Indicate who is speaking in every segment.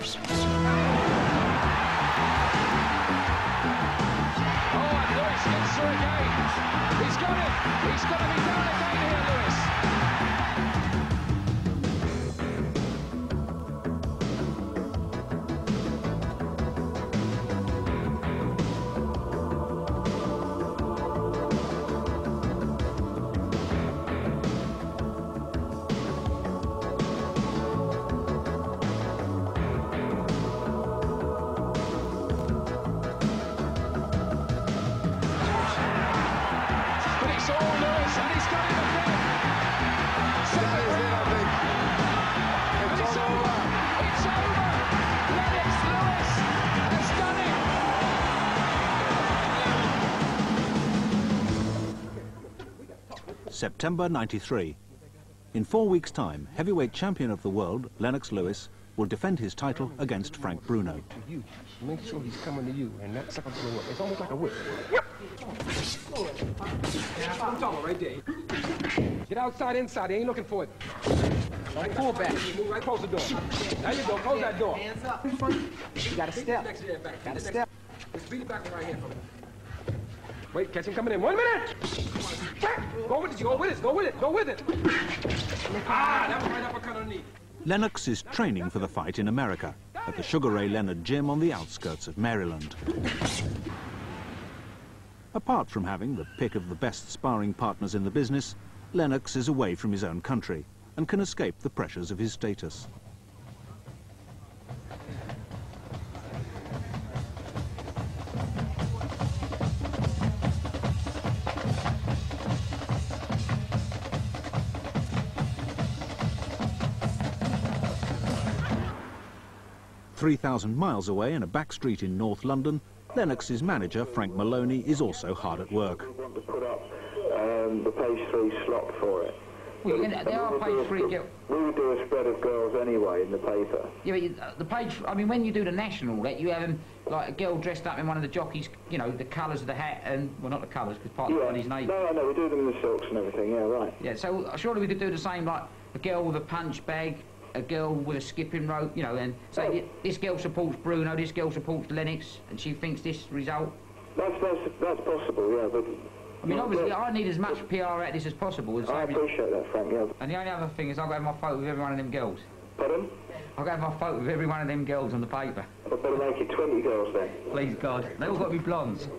Speaker 1: and Lewis gets through again. He's got it. He's got to be down again here, Lewis.
Speaker 2: September '93. In 4 weeks' time, heavyweight champion of the world, Lennox Lewis, will defend his title against Frank Bruno.
Speaker 3: You make sure he's coming to you, and that's like a blow up. It's almost like a whip. I'm talking right there. Get outside, inside. He ain't looking for it. Don't pull back. You move right close the door. There you go. Close that door. Hands up. You got to step. Got to step. Let's beat it back right here. Wait, catch him coming in. 1 minute. Go with it. Go with it. Go with it. Go with it. Ah, that was right uppercut underneath.
Speaker 2: Lennox is training for the fight in America at the Sugar Ray Leonard gym on the outskirts of Maryland. Apart from having the pick of the best sparring partners in the business, Lennox is away from his own country and can escape the pressures of his status. "3,000 miles away in a back street in North London, Lennox's manager, Frank Maloney, is also hard at work.
Speaker 4: We want to put up the page 3 slot for it.
Speaker 5: Well, they are page 3 girls.
Speaker 4: We would do a spread of girls anyway in the paper.
Speaker 5: Yeah, but the page, I mean, when you do the national, that you have like a girl dressed up in one of the jockeys, you know, the colours of the hat, and, well, not the colours, because part of the body's navy.
Speaker 4: No, we do them in the silks and everything, yeah, right.
Speaker 5: Yeah, so surely we could do the same, like a girl with a punch bag, a girl with a skipping rope, you know, and say this girl supports Bruno, this girl supports Lennox, and she thinks this result.
Speaker 4: That's possible, yeah, but...
Speaker 5: I mean, obviously, I need as much PR out of this as possible.
Speaker 4: I appreciate that, Frank, yeah.
Speaker 5: And the only other thing is I'll go have my photo with every one of them girls.
Speaker 4: Pardon?
Speaker 5: I'll go have my photo with every one of them girls on the paper.
Speaker 4: I'd better make it 20 girls then.
Speaker 5: Please, God. They all got to be blondes. Take,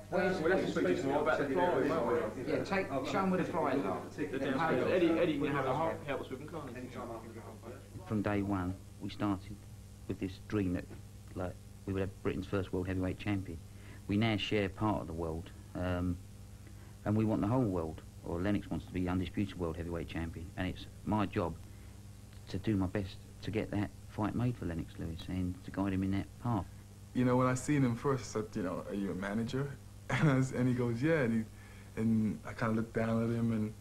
Speaker 3: We'll have to speak to you some more about the flyers.
Speaker 5: yeah, show them where the flyers are.
Speaker 3: Eddie can have a help us with them, can't he?
Speaker 6: From day one, we started with this dream that, like, we would have Britain's first world heavyweight champion. We now share part of the world, and we want the whole world, or Lennox wants to be undisputed world heavyweight champion, and it's my job to do my best to get that fight made for Lennox Lewis and to guide him in that path.
Speaker 7: You know, when I seen him first, I said, you know, are you a manager? And he goes, yeah, and I kind of looked down at him, and,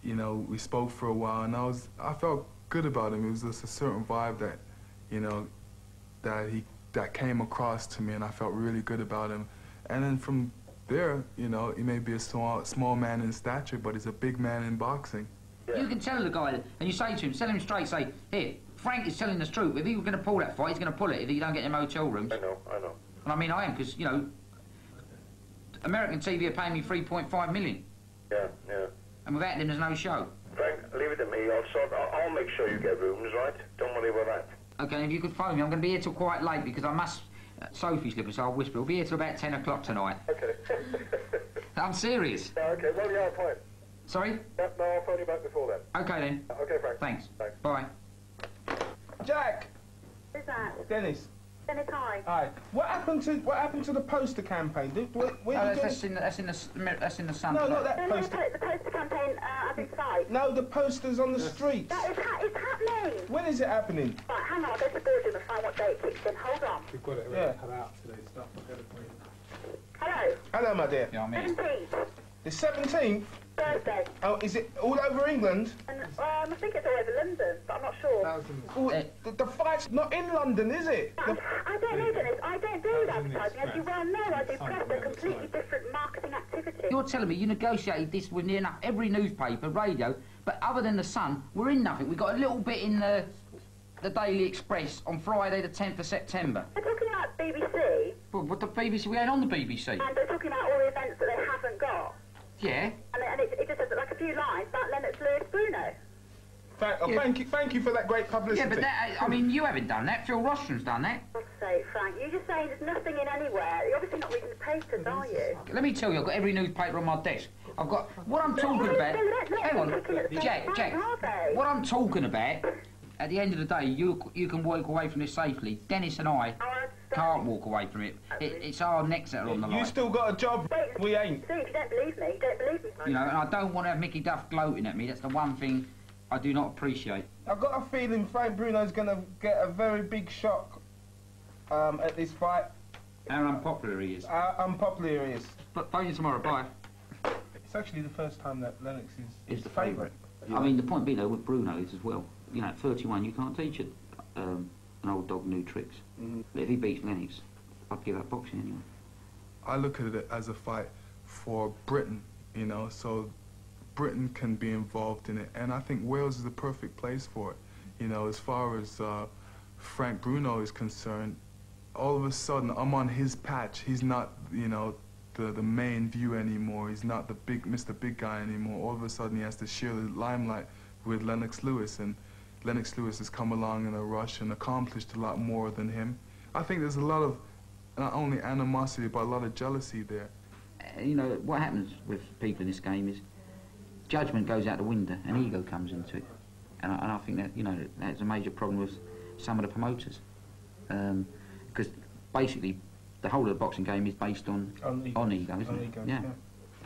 Speaker 7: you know, we spoke for a while, and I felt good about him. It was just a certain vibe that, you know, that came across to me, and I felt really good about him. And then from there, you know, he may be a small man in stature, but he's a big man in boxing.
Speaker 5: Yeah. You can tell the guy, and you say to him, tell him straight, say, here, Frank is telling the truth. If he was going to pull that fight, he's going to pull it if you don't get him hotel rooms.
Speaker 4: I know.
Speaker 5: And I mean, I am, because, you know, American TV are paying me 3.5 million.
Speaker 4: Yeah.
Speaker 5: And without them, there's no show.
Speaker 4: Frank, leave it to me. I'll make sure you get rooms, right? Don't worry about that.
Speaker 5: Okay, if you could phone me, I'm going to be here till quite late because I must... Sophie's looking, so I'll whisper. We'll be here till about 10 o'clock tonight.
Speaker 4: Okay.
Speaker 5: I'm serious.
Speaker 4: Yeah, okay, well, yeah, fine.
Speaker 5: Sorry?
Speaker 4: No, I'll phone you back before then.
Speaker 5: Okay, then.
Speaker 4: Okay, Frank.
Speaker 5: Thanks.
Speaker 4: Thanks.
Speaker 5: Bye.
Speaker 3: Jack!
Speaker 8: Who's that?
Speaker 3: Dennis.
Speaker 8: Dennis, hi.
Speaker 3: Hi. What happened to the poster campaign?
Speaker 5: That's in the Sun.
Speaker 3: No, not that
Speaker 8: No,
Speaker 3: poster.
Speaker 8: the poster campaign at its site.
Speaker 3: No, the posters on the streets.
Speaker 8: That is it's happening.
Speaker 3: When is it happening?
Speaker 8: Right, hang on, I'll go to the boardroom and find what day it kicks in. Hold on.
Speaker 9: We've got it
Speaker 3: Yeah.
Speaker 9: cut out today, stuff.
Speaker 8: Hello.
Speaker 3: Hello, my dear.
Speaker 5: Yeah, I'm here.
Speaker 8: 17th.
Speaker 3: The 17th?
Speaker 8: Thursday.
Speaker 3: Oh, is it all over England?
Speaker 8: And I think it's all over London, but I'm not sure.
Speaker 3: Oh, the fight's not in London, is it?
Speaker 8: I don't know, Dennis. I don't do advertising. As you well know, I do press. They're completely different marketing activities. activity.
Speaker 5: You're telling me you negotiated this with near enough every newspaper, radio, but other than the Sun, we're in nothing. We got a little bit in the Daily Express on Friday the 10th of September.
Speaker 8: They're talking about BBC.
Speaker 5: But the BBC, we ain't on the BBC.
Speaker 8: And they're talking about all the events that they haven't got.
Speaker 5: Yeah.
Speaker 8: And it just has like a few lines about Lennox Lewis Bruno.
Speaker 9: Thank you for that great publicity.
Speaker 5: Yeah, but that, I mean, you haven't done that. Phil Rostrom's done that.
Speaker 8: For God's sake, Frank, you're just saying there's nothing in anywhere. You're obviously not reading the papers, are you?
Speaker 5: Let me tell you, I've got every newspaper on my desk. I've got... What I'm talking about... Hang on, Jack, what I'm talking about, at the end of the day, you can walk away from it safely. Dennis and I can't walk away from it. It's our necks that are on the line.
Speaker 9: You still got a job, we ain't.
Speaker 8: See, if you don't believe me, don't believe me.
Speaker 5: You know, and I don't want to have Mickey Duff gloating at me. That's the one thing I do not appreciate.
Speaker 9: I've got a feeling Frank Bruno's going to get a very big shock at this fight.
Speaker 5: How unpopular he is.
Speaker 9: How unpopular he is.
Speaker 5: But phone you tomorrow, bye.
Speaker 9: It's actually the first time that Lennox
Speaker 5: is the favourite. I mean, the point being, though, with Bruno is as well, you know, at 31, you can't teach an old dog new tricks. But if he beats Lennox, I'd give up boxing anyway.
Speaker 7: I look at it as a fight for Britain, you know, so Britain can be involved in it, and I think Wales is the perfect place for it. You know, as far as Frank Bruno is concerned, all of a sudden I'm on his patch. He's not, you know, the main view anymore. He's not the Mr. Big Guy anymore. All of a sudden he has to share the limelight with Lennox Lewis, and Lennox Lewis has come along in a rush and accomplished a lot more than him. I think there's a lot of not only animosity but a lot of jealousy there.
Speaker 5: You know, what happens with people in this game is judgment goes out the window and ego comes into it. And I think that, you know, that's a major problem with some of the promoters. Because basically the whole of the boxing game is based on ego, isn't it? Yeah.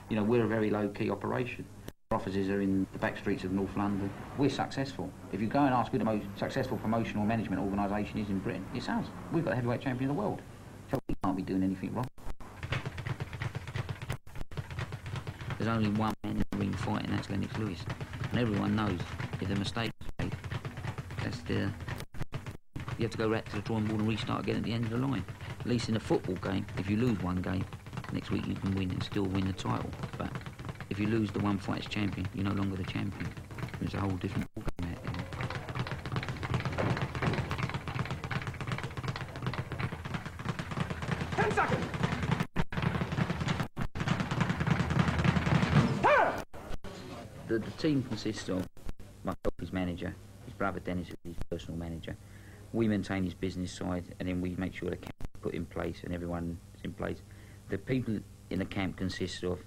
Speaker 5: You know, we're a very low-key operation. Our offices are in the back streets of North London. We're successful. If you go and ask who the most successful promotional management organisation is in Britain, it's us. We've got the heavyweight champion of the world. So we can't be doing anything wrong. There's only one man in the ring fighting, that's Lennox Lewis. And everyone knows if a mistake is made, that's the... You have to go back to the drawing board and restart again at the end of the line. At least in a football game, if you lose one game, next week you can win and still win the title. But if you lose the one fight as champion, you're no longer the champion. It's a whole different ball game out there.
Speaker 3: 10 seconds!
Speaker 6: The team consists of myself, his manager, his brother Dennis, his personal manager. We maintain his business side, and then we make sure the camp is put in place and everyone is in place. The people in the camp consist of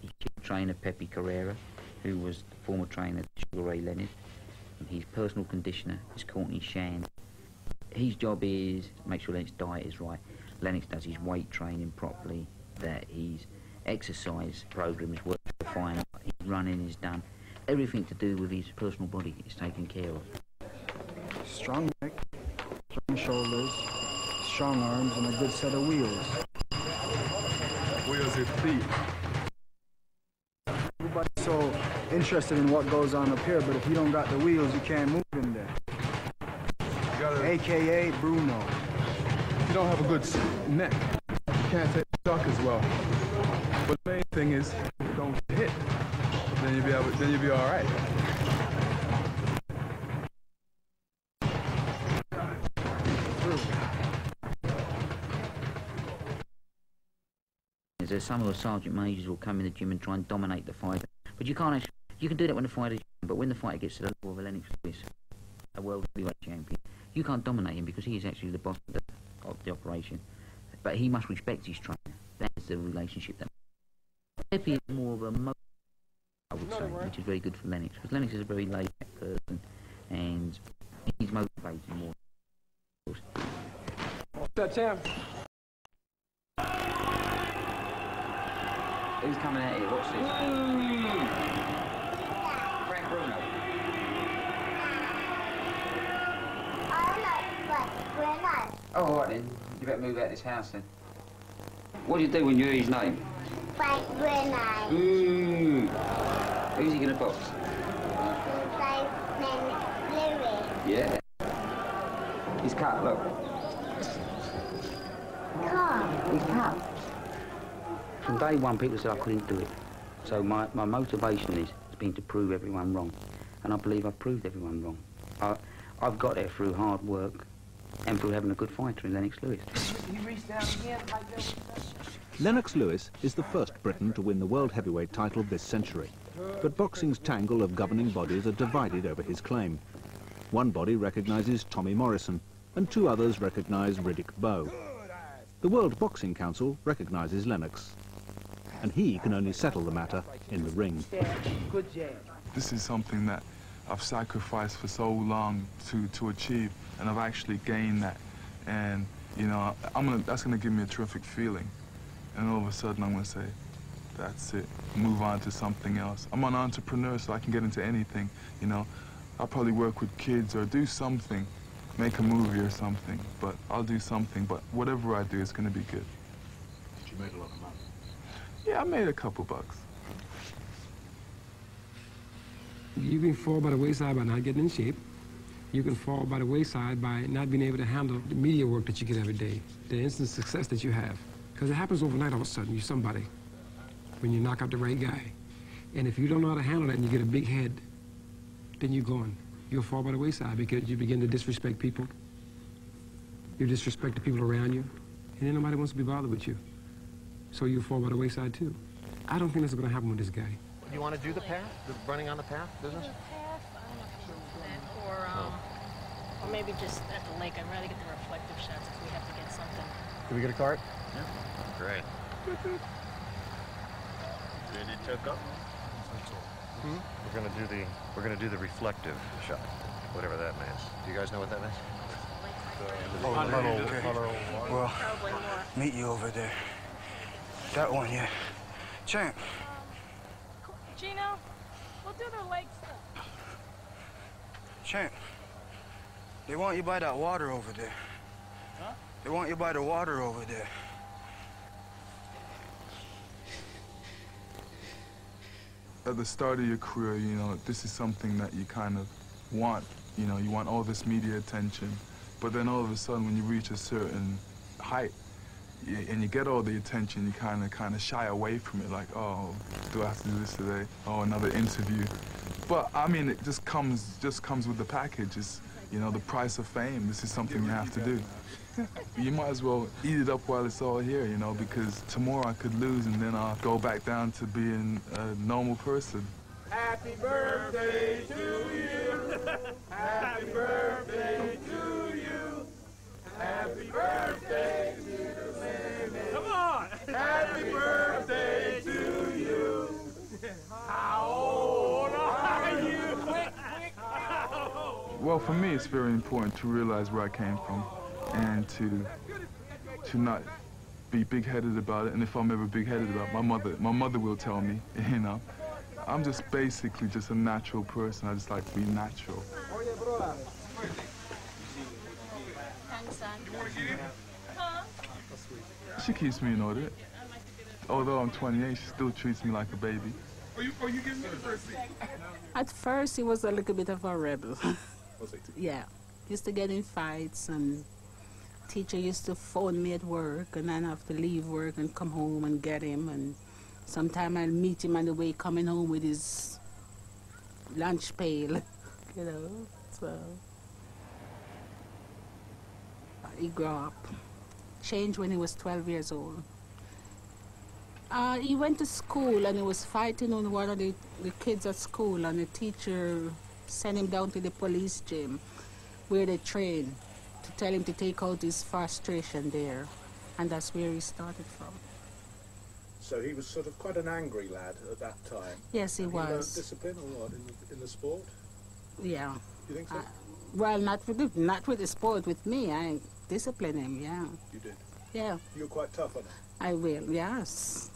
Speaker 6: trainer Pepe Carrera, who was the former trainer Sugar Ray Leonard, and his personal conditioner is Courtney Shand. His job is to make sure Lennox's diet is right. Lennox does his weight training properly, that his exercise program is worked fine, his running is done. Everything to do with his personal body is taken care of.
Speaker 10: Strong neck, strong shoulders, strong arms, and a good set of wheels.
Speaker 7: Wheels are feet.
Speaker 10: Everybody's so interested in what goes on up here, but if you don't got the wheels, you can't move in there. AKA Bruno.
Speaker 7: If you don't have a good neck, you can't take the shock as well. But the main thing is, don't get hit. Then you'll be all right.
Speaker 6: There's some of the sergeant majors will come in the gym and try and dominate the fighter, but you can't actually. You can do that when the fighter, but when the fighter gets to the level of a Lennox Lewis, a world heavyweight champion, you can't dominate him because he is actually the boss of the operation. But he must respect his trainer. That's the relationship that. Pepe is more of a I would say, which is very good for Lennox, because Lennox is a very laid-back person, and he's motivated more.
Speaker 3: That champ.
Speaker 5: Who's coming out here? Watch this. Frank Bruno. Oh, all right then. You better move out this house then. What do you do when you hear his name?
Speaker 11: Frank Bruno.
Speaker 5: Who's he gonna box?
Speaker 11: Lennox Lewis.
Speaker 5: Yeah. He's cut, look.
Speaker 11: Come.
Speaker 5: He's cut.
Speaker 6: From day one, people said I couldn't do it. So my motivation has been to prove everyone wrong, and I believe I've proved everyone wrong. I've got there through hard work and through having a good fighter in Lennox Lewis.
Speaker 2: Lennox Lewis is the first Briton to win the world heavyweight title this century, but boxing's tangle of governing bodies are divided over his claim. One body recognises Tommy Morrison, and 2 others recognise Riddick Bowe. The World Boxing Council recognises Lennox, and he can only settle the matter in the ring.
Speaker 9: Good jab.
Speaker 7: This is something that I've sacrificed for so long to achieve, and I've actually gained that. And, you know, that's gonna give me a terrific feeling. And all of a sudden I'm gonna say, that's it, move on to something else. I'm an entrepreneur, so I can get into anything, you know. I'll probably work with kids or do something, make a movie or something, but I'll do something, but whatever I do, it's gonna be good.
Speaker 2: Did you make a lot of money?
Speaker 7: Yeah, I made a couple bucks.
Speaker 3: You can fall by the wayside by not getting in shape. You can fall by the wayside by not being able to handle the media work that you get every day, the instant success that you have. Because it happens overnight all of a sudden. You're somebody when you knock out the right guy. And if you don't know how to handle that and you get a big head, then you're gone. You'll fall by the wayside because you begin to disrespect people. You disrespect the people around you. And then nobody wants to be bothered with you. So you'll fall by the wayside too. I don't think that's going to happen with this guy.
Speaker 12: You want to do the path? The running on the path business?
Speaker 13: Or maybe just at the lake. I'd rather get the reflective shots if we have to get something.
Speaker 12: Can we get a cart?
Speaker 13: Yeah.
Speaker 12: Great.
Speaker 4: Ready to go?
Speaker 12: We're gonna do the reflective shot, whatever that means. Do you guys know what that means?
Speaker 10: Well, meet you over there. That one, yeah. Champ.
Speaker 13: Gino, we'll do the lake stuff.
Speaker 10: Champ. They want you by that water over there. Huh? They want you by the water over there.
Speaker 7: At the start of your career, you know, this is something that you kind of want. You know, you want all this media attention. But then all of a sudden, when you reach a certain height, and you get all the attention, you kind of shy away from it. Like, oh, do I have to do this today? Oh, another interview. But I mean, it just comes with the package. It's, you know, the price of fame. This is something you have to do. You might as well eat it up while it's all here, you know, because tomorrow I could lose and then I'll go back down to being a normal person.
Speaker 9: Happy birthday to you. Happy birthday to you. Happy birthday to you. Come on. Happy birthday to you. How old are you? Quick.
Speaker 7: Well, for me, it's very important to realize where I came from and to not be big-headed about it. And if I'm ever big-headed about it, my mother will tell me, you know. I'm just basically just a natural person. I just like to be natural.
Speaker 13: Thanks, son.
Speaker 7: She keeps me in order. Although I'm 28, she still treats me like a baby.
Speaker 14: At first, he was a little bit of a rebel.
Speaker 2: Was he?
Speaker 14: Yeah. Used to get in fights, and teacher used to phone me at work, and I'd have to leave work and come home and get him. And sometime I'll meet him on the way coming home with his lunch pail, you know. So he grew up. Changed when he was 12 years old. He went to school and he was fighting with one of the kids at school, and the teacher sent him down to the police gym where they train to tell him to take out his frustration there. And that's where he started from.
Speaker 2: So he was sort of quite an angry lad at that time.
Speaker 14: Yes, he was.
Speaker 2: He learned discipline or what in the sport?
Speaker 14: Yeah.
Speaker 2: You think so?
Speaker 14: Well, not with the sport. With me, I discipline him. Yeah.
Speaker 2: You did.
Speaker 14: Yeah.
Speaker 2: You were quite tough on him.
Speaker 14: I will. Yes.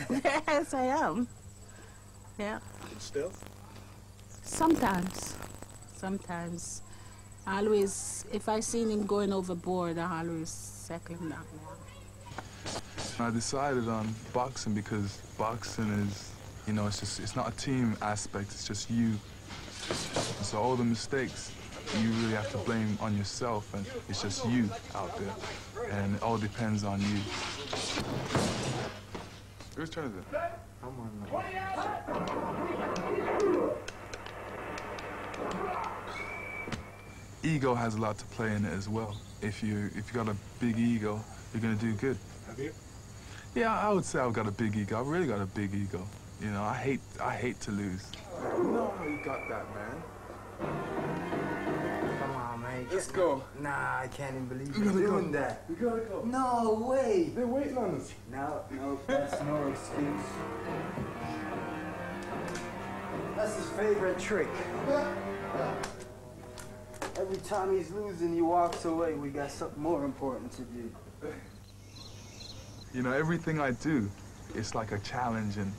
Speaker 14: Yes, I am. Yeah.
Speaker 2: And still?
Speaker 14: Sometimes. Sometimes. Always, if I seen him going overboard, I always settle him down.
Speaker 7: I decided on boxing because boxing is, you know, it's not a team aspect, it's just you. So all the mistakes, you really have to blame on yourself, and it's just you out there. And it all depends on you. Whose turn is it?
Speaker 9: Come on, man.
Speaker 7: Ego has a lot to play in it as well. If you got a big ego, you're gonna do good.
Speaker 3: Have you?
Speaker 7: Yeah, I would say I've got a big ego. I've really got a big ego. You know, I hate to lose.
Speaker 9: No, you got that, man. Come on, man.
Speaker 3: Let's go.
Speaker 9: Nah, I can't even believe you're doing that.
Speaker 3: We gotta go.
Speaker 9: No way.
Speaker 3: They're waiting on us.
Speaker 9: No, that's no excuse. That's his favorite trick. Every time he's losing, he walks away. We got something more important to do.
Speaker 7: You know, everything I do, it's like a challenge, and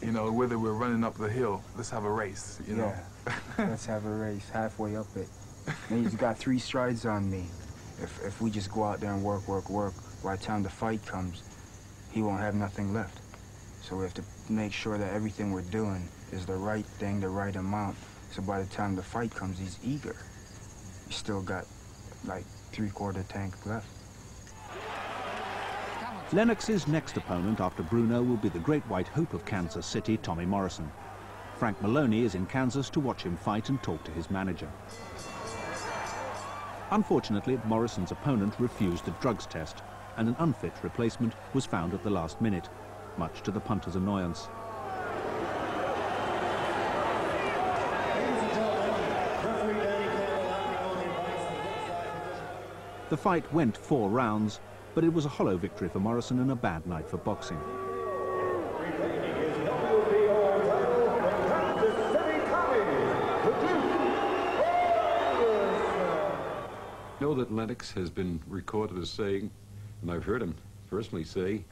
Speaker 7: you know, whether we're running up the hill, let's have a race. You know.
Speaker 9: Let's have a race. Halfway up it. And he's got 3 strides on me. If we just go out there and work, by the time the fight comes, he won't have nothing left. So we have to make sure that everything we're doing is the right thing, the right amount. So by the time the fight comes, he's eager. He's still got like 3/4 tank left.
Speaker 2: Lennox's next opponent after Bruno will be the great white hope of Kansas City, Tommy Morrison. Frank Maloney is in Kansas to watch him fight and talk to his manager. Unfortunately, Morrison's opponent refused a drugs test, and an unfit replacement was found at the last minute, much to the punter's annoyance. The fight went 4 rounds, but it was a hollow victory for Morrison and a bad night for boxing.
Speaker 15: I know that Lennox has been recorded as saying, and I've heard him personally say,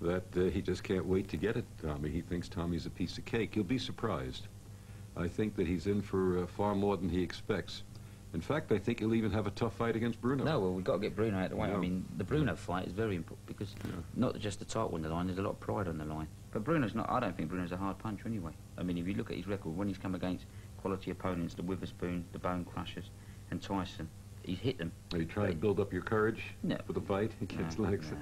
Speaker 15: that he just can't wait to get it, Tommy. He thinks Tommy's a piece of cake. You'll be surprised. I think that he's in for far more than he expects. In fact, I think he'll even have a tough fight against Bruno.
Speaker 6: No, well, we've got to get Bruno out of the way.
Speaker 15: Yeah.
Speaker 6: I mean, the Bruno fight is very important because not just the title on the line, there's a lot of pride on the line. But Bruno's not, I don't think Bruno's a hard puncher anyway. I mean, if you look at his record, when he's come against quality opponents, the Witherspoon, the Bone Crushers, and Tyson, he's hit them.
Speaker 15: Are you trying to build up your courage for the fight against Lennox?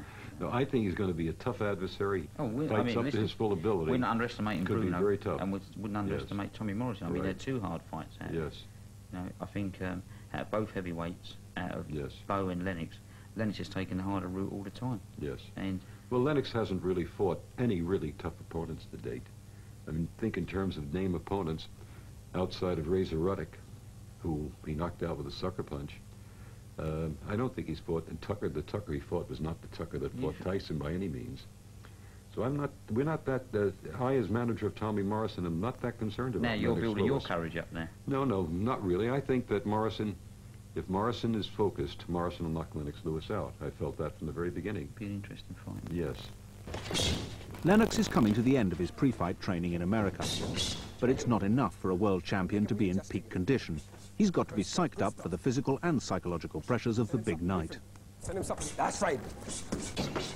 Speaker 15: No, I think he's going to be a tough adversary. Fights up to his full ability.
Speaker 6: We're not underestimating
Speaker 15: Could
Speaker 6: Bruno,
Speaker 15: be very tough.
Speaker 6: and we wouldn't underestimate Tommy Morrison. I mean, they're 2 hard fights.
Speaker 15: Yes.
Speaker 6: You know, I think out of both heavyweights, out of Bo and Lennox has taken the harder route all the time.
Speaker 15: Yes.
Speaker 6: And
Speaker 15: well, Lennox hasn't really fought any really tough opponents to date. I mean, think in terms of name opponents outside of Razor Ruddock, who he knocked out with a sucker punch. I don't think he's fought, and the Tucker he fought was not the Tucker that fought Tyson by any means. So we're not that, I as manager of Tommy Morrison am not that concerned about
Speaker 6: now you're
Speaker 15: Lennox
Speaker 6: building
Speaker 15: Lewis.
Speaker 6: your courage up there.
Speaker 15: No, not really. I think that Morrison, if Morrison is focused, Morrison will knock Lennox Lewis out. I felt that from the very beginning.
Speaker 6: Be an interesting fight.
Speaker 15: Yes.
Speaker 2: Lennox is coming to the end of his pre-fight training in America, but it's not enough for a world champion to be in peak condition. He's got to be psyched up for the physical and psychological pressures of the big night.
Speaker 3: Send him something. That's right.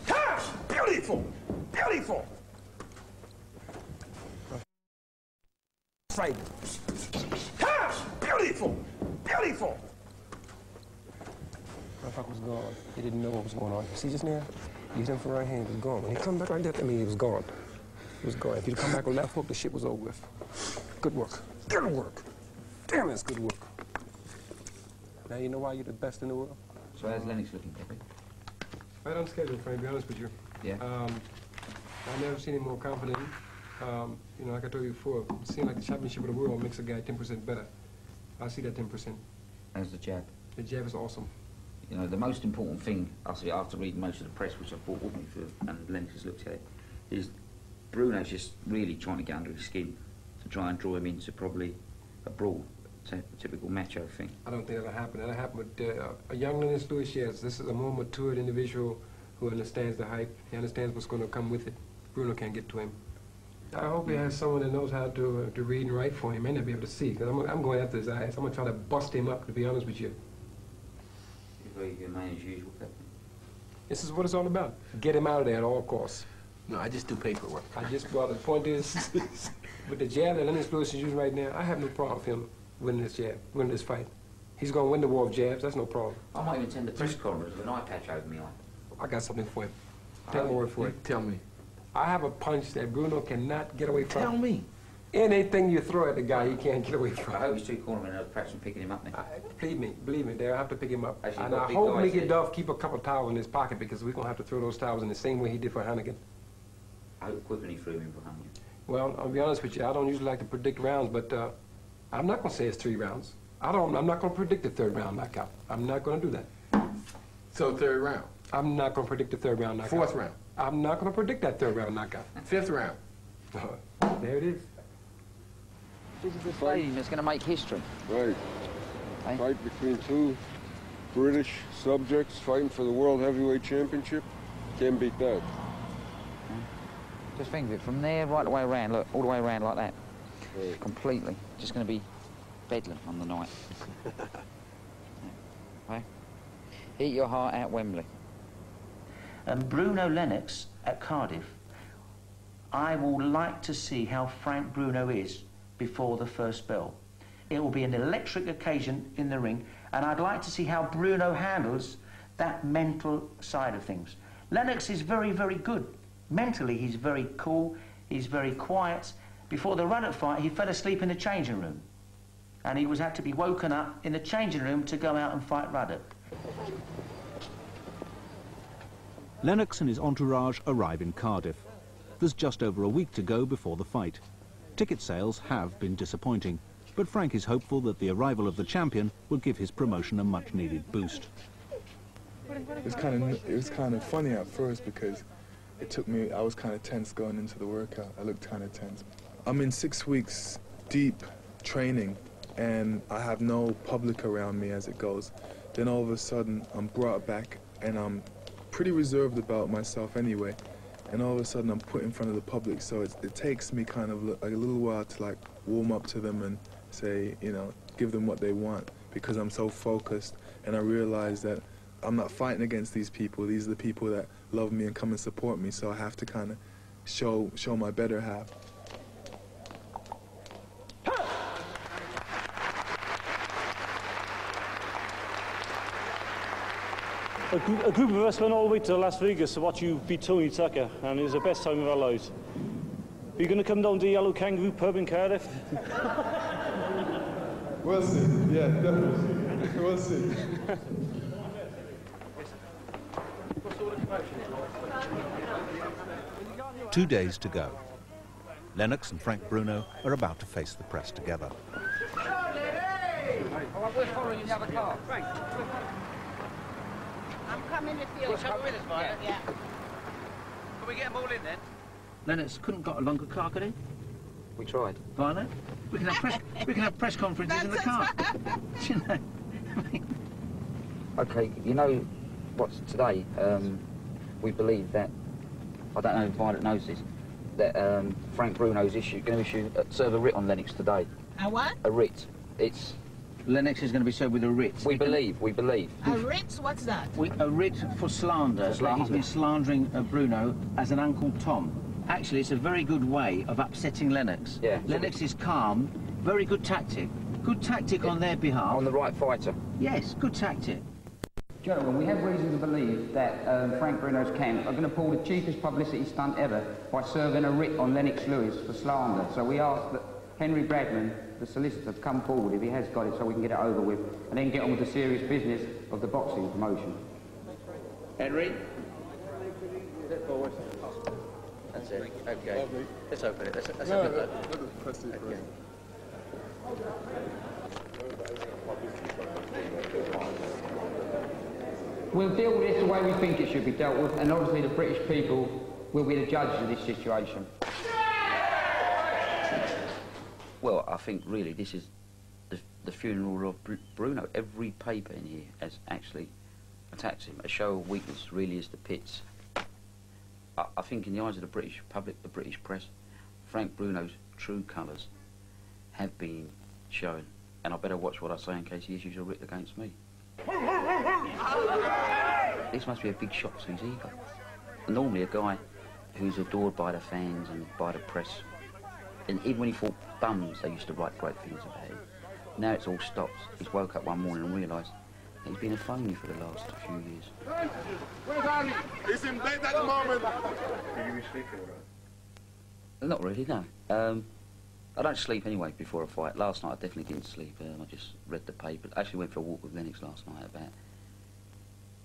Speaker 3: Ha! Beautiful! Beautiful! That's right. Ha! Beautiful! Beautiful! Motherfucker was gone. He didn't know what was going on. See just now? You hit him from right hand, he was gone. When he come back like that, I mean, he was gone. He was gone. If he'd come back with left hook, the shit was over with. Good work. Good work. Damn, that's good work. Now you know why you're the best in the world?
Speaker 6: So how's Lennox looking, Pepe?
Speaker 3: Right on schedule, Frank, to be honest with you.
Speaker 6: Yeah.
Speaker 3: I've never seen him more confident. You know, like I told you before, it seems like the championship of the world makes a guy 10% better. I see that 10%.
Speaker 6: How's the jab?
Speaker 3: The jab is awesome.
Speaker 6: You know, the most important thing, I see after reading most of the press, which I've brought with me and Lennox has looked at it, is Bruno's just really trying to get under his skin to try and draw him into probably a brawl. Typical macho thing.
Speaker 3: I don't think that'll happen. That'll happen with a young Lennox Lewis, yes. This is a more matured individual who understands the hype. He understands what's going to come with it. Bruno can't get to him. I hope he has someone that knows how to read and write for him. He may not be able to see, because I'm going after his eyes. I'm going to try to bust him up, to be honest with you.
Speaker 6: You're very good man as usual, Captain.
Speaker 3: This is what it's all about. Get him out of there at all costs.
Speaker 16: No, I just do paperwork.
Speaker 3: Well, the point is, with the jab that Lennox Lewis is using right now, I have no problem with him winning this jab, winning this fight. He's going to win the war of jabs. That's no problem.
Speaker 6: I might even attend the press conference with an eye patch over me eye.
Speaker 3: I got something for him. Tell him a word for it.
Speaker 16: Tell me.
Speaker 3: I have a punch that Bruno cannot get away from.
Speaker 5: Tell me.
Speaker 3: Anything you throw at the guy, he can't get away from.
Speaker 5: I hope he's too cornerman and I was practicing picking him up now.
Speaker 3: Believe me, they'll have to pick him up.
Speaker 5: Actually,
Speaker 3: and I hope Mickey Duff keep a couple towels in his pocket because we're going to have to throw those towels in the same way he did for Hannigan.
Speaker 5: I hope quicker he threw him in for Hannigan.
Speaker 3: Well, I'll be honest with you, I don't usually like to predict rounds, but I'm not going to say it's 3 rounds. I'm not going to predict the 3rd round knockout. I'm not going to do that.
Speaker 7: So 3rd round?
Speaker 3: I'm not going to predict the 3rd round knockout.
Speaker 7: 4th round?
Speaker 3: I'm not going to predict that 3rd round knockout.
Speaker 7: 5th round?
Speaker 3: There it is.
Speaker 5: This is the flame that's going to make history.
Speaker 16: Right.
Speaker 5: Hey?
Speaker 16: Fight between 2 British subjects fighting for the World Heavyweight Championship. Can't beat that.
Speaker 5: Just think of it, from there right the way around, look, all the way around like that.
Speaker 16: Right.
Speaker 5: Completely. Just going to be bedlam on the night. Right? Eat your heart out, Wembley.
Speaker 17: Bruno Lennox at Cardiff. I will like to see how Frank Bruno is before the first bell. It will be an electric occasion in the ring, and I'd like to see how Bruno handles that mental side of things. Lennox is very, very good. Mentally, he's very cool, he's very quiet. Before the Ruddock fight, he fell asleep in the changing room, and he was had to be woken up in the changing room to go out and fight Ruddock.
Speaker 2: Lennox and his entourage arrive in Cardiff. There's just over a week to go before the fight. Ticket sales have been disappointing, but Frank is hopeful that the arrival of the champion will give his promotion a much-needed boost.
Speaker 7: It was kind of funny at first because it took me, I was kind of tense going into the workout. I looked kind of tense. I'm in 6 weeks deep training and I have no public around me as it goes. Then all of a sudden I'm brought back and I'm pretty reserved about myself anyway. And all of a sudden I'm put in front of the public, so it takes me kind of a little while to like warm up to them and say, you know, give them what they want because I'm so focused and I realize that I'm not fighting against these people. These are the people that love me and come and support me, so I have to kind of show my better half.
Speaker 18: A group of us went all the way to Las Vegas to watch you beat Tony Tucker, and it was the best time of our lives. Are you going to come down to Yellow Kangaroo pub in Cardiff?
Speaker 7: We'll see. Yeah, definitely. We'll see.
Speaker 2: 2 days to go. Lennox and Frank Bruno are about to face the press together.
Speaker 5: We're following in the other car. Frank.
Speaker 14: I'm coming with you.
Speaker 5: We'll come with us, Maya.
Speaker 14: Yeah.
Speaker 5: Can we get them all in then?
Speaker 6: Lennox couldn't got a longer car, could he?
Speaker 5: We tried.
Speaker 6: Violet? We can have press conferences in the car. You know?
Speaker 5: Okay, you know what's today? We believe that, I don't know if Violet knows this, that Frank Bruno's going to serve a writ on Lennox today.
Speaker 14: A what?
Speaker 5: A writ. It's...
Speaker 6: Lennox is going to be served with a writ.
Speaker 5: We believe.
Speaker 14: A writ? What's that?
Speaker 6: A writ for slander. He's been slandering Bruno as an Uncle Tom. Actually, it's a very good way of upsetting Lennox.
Speaker 5: Yeah.
Speaker 6: Lennox is calm, very good tactic. Good tactic on their behalf.
Speaker 5: On the right fighter.
Speaker 6: Yes, good tactic.
Speaker 5: Gentlemen, we have reason to believe that Frank Bruno's camp are going to pull the cheapest publicity stunt ever by serving a writ on Lennox Lewis for slander. So we ask that Henry Bradman, the solicitor, to come forward if he has got it so we can get it over with and then get on with the serious business of the boxing promotion.
Speaker 6: Henry?
Speaker 5: That's it. Okay.
Speaker 7: Lovely.
Speaker 5: Let's open it. Let's open it. Okay. We'll deal with this the way we think it should be dealt with, and obviously the British people will be the judges of this situation. Well, I think really this is the funeral of Bruno. Every paper in here has actually attacked him. A show of weakness really is the pits. I think in the eyes of the British public, the British press, Frank Bruno's true colours have been shown. And I better watch what I say in case he issues a writ against me. This must be a big shock to his ego. Normally a guy who's adored by the fans and by the press, and even when he fought bums, they used to write great things about him. Now it's all stopped. He's woke up one morning and realised
Speaker 6: He's been a phony for the last few years.
Speaker 16: Where's Harry? He's in bed at the moment.
Speaker 12: Are you sleeping all right?
Speaker 6: Not really, no. I don't sleep anyway before a fight. Last night I definitely didn't sleep. I just read the paper. Actually went for a walk with Lennox last night about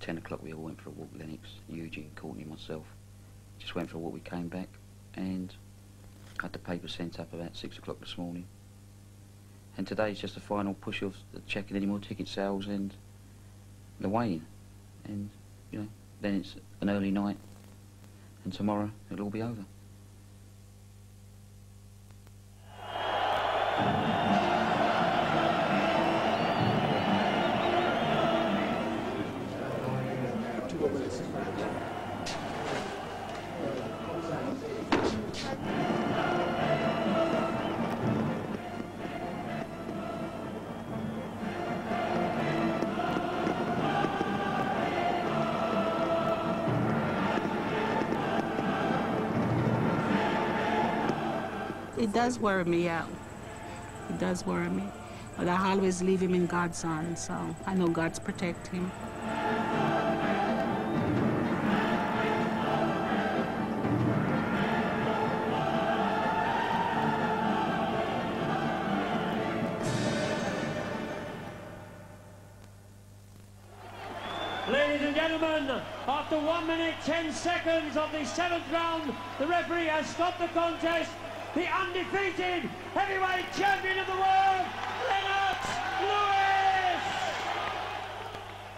Speaker 6: 10 o'clock. We all went for a walk, Lennox, Eugene, Courtney, myself. Just went for a walk, we came back and had the paper sent up about 6 o'clock this morning. And today's just the final push of checking any more ticket sales and the weighing. And, you know, then it's an early night and tomorrow it'll all be over.
Speaker 14: It does worry me, yeah. It does worry me. But I always leave him in God's hands, so I know God's protect him.
Speaker 19: Ladies and gentlemen, after 1 minute 10 seconds of the 7th round, the referee has stopped the contest. The undefeated heavyweight champion of the world, Lennox Lewis!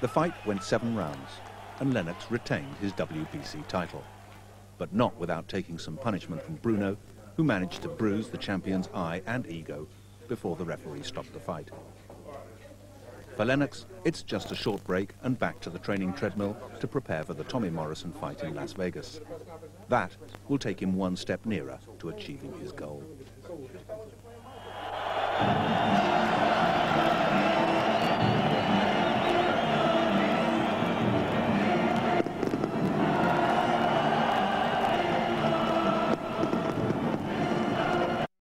Speaker 2: The fight went 7 rounds, and Lennox retained his WBC title. But not without taking some punishment from Bruno, who managed to bruise the champion's eye and ego before the referee stopped the fight. For Lennox, it's just a short break and back to the training treadmill to prepare for the Tommy Morrison fight in Las Vegas. That will take him one step nearer to achieving his goal.